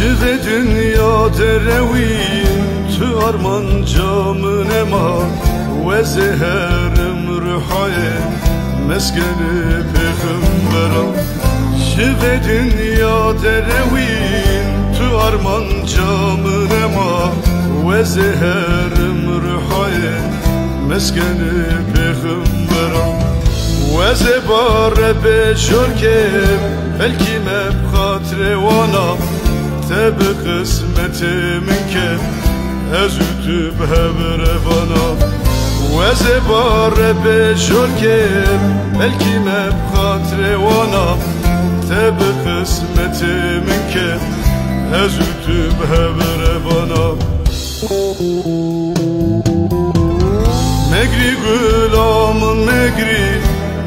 Jive dünya derewin tu arman camın ema ve zeherim ruhaye meskeni peygamberam. Jive dünya derewin tu arman camın ema ve zeherim ruhaye meskeni peygamberam. Ve zebare beşorkem belki meb khatre wana teb kısmetimin kem ezütüb hebre bana. Ve zebare beşorkem belki meb khatre wana teb kısmetimin kem ezütüb hebre bana. Megri gülamın megri,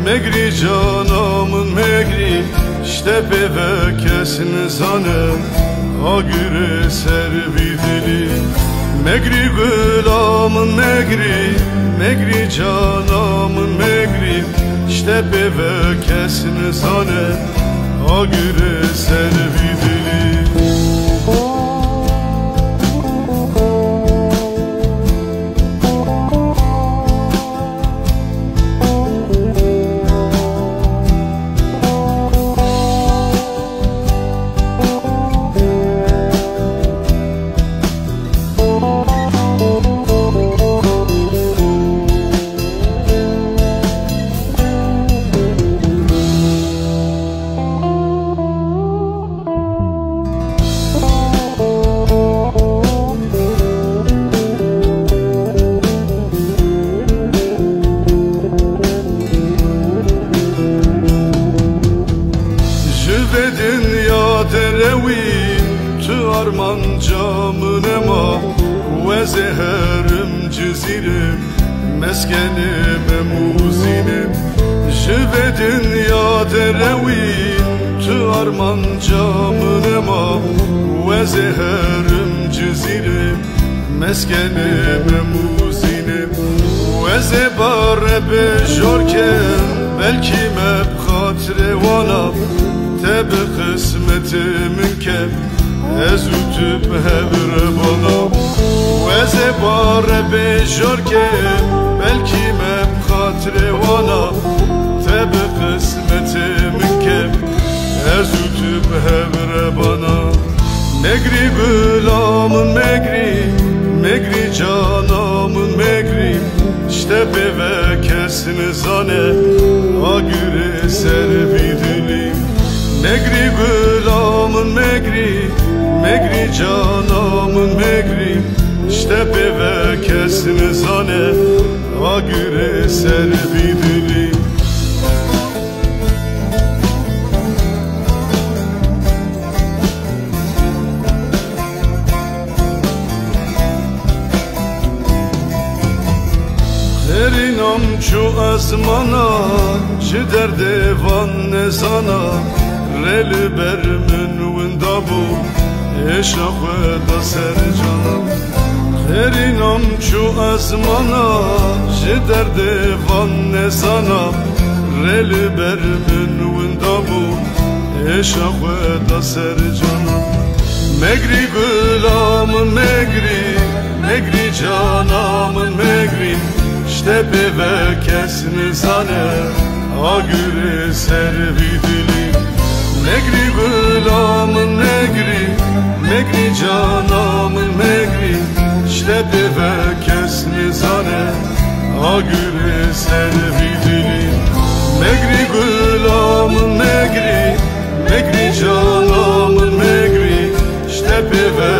megri canamın megri, işte beve kesin zanem agüre servi dili. Megri gülamın megri, megri canamın megri, işte beve kesin zanem agüre servi dili. Derewin tu arman camın ema ve zeherim cizirim meskenim muzinim. Jive dünya derewin tu arman camın ema ve zeherim cizirim meskenim muzinim. Ve zebare beşorkem belki meb khatre wana teb kısmetimin kem ezütüb hebre bana. Ve zebare beşorkem belki meb khatre wana teb kısmetimin kem ezütüb hebre bana. Megri gülamın megri, megri canamın megri, işte beve kesin zane agüre servi dilim. Megri gülamın megri, megri canamın megri, işte beve kesin zane agüre servi dilim. Herinam çu azmana ji derdevan nezana reli bermin windabu eşa xweda sercana. Herinam çu azmana ji derdevan nezana reli bermin windabu eşa xweda sercana. Megri gülamın megri, megri canamın megri, işte beve kesin zane agüre servi dilim. Megri gülamın megri, megri canamın megri, işte beve kesin zane agüre servi dilim. Megri gülamın megri, megri canamın megri, işte beve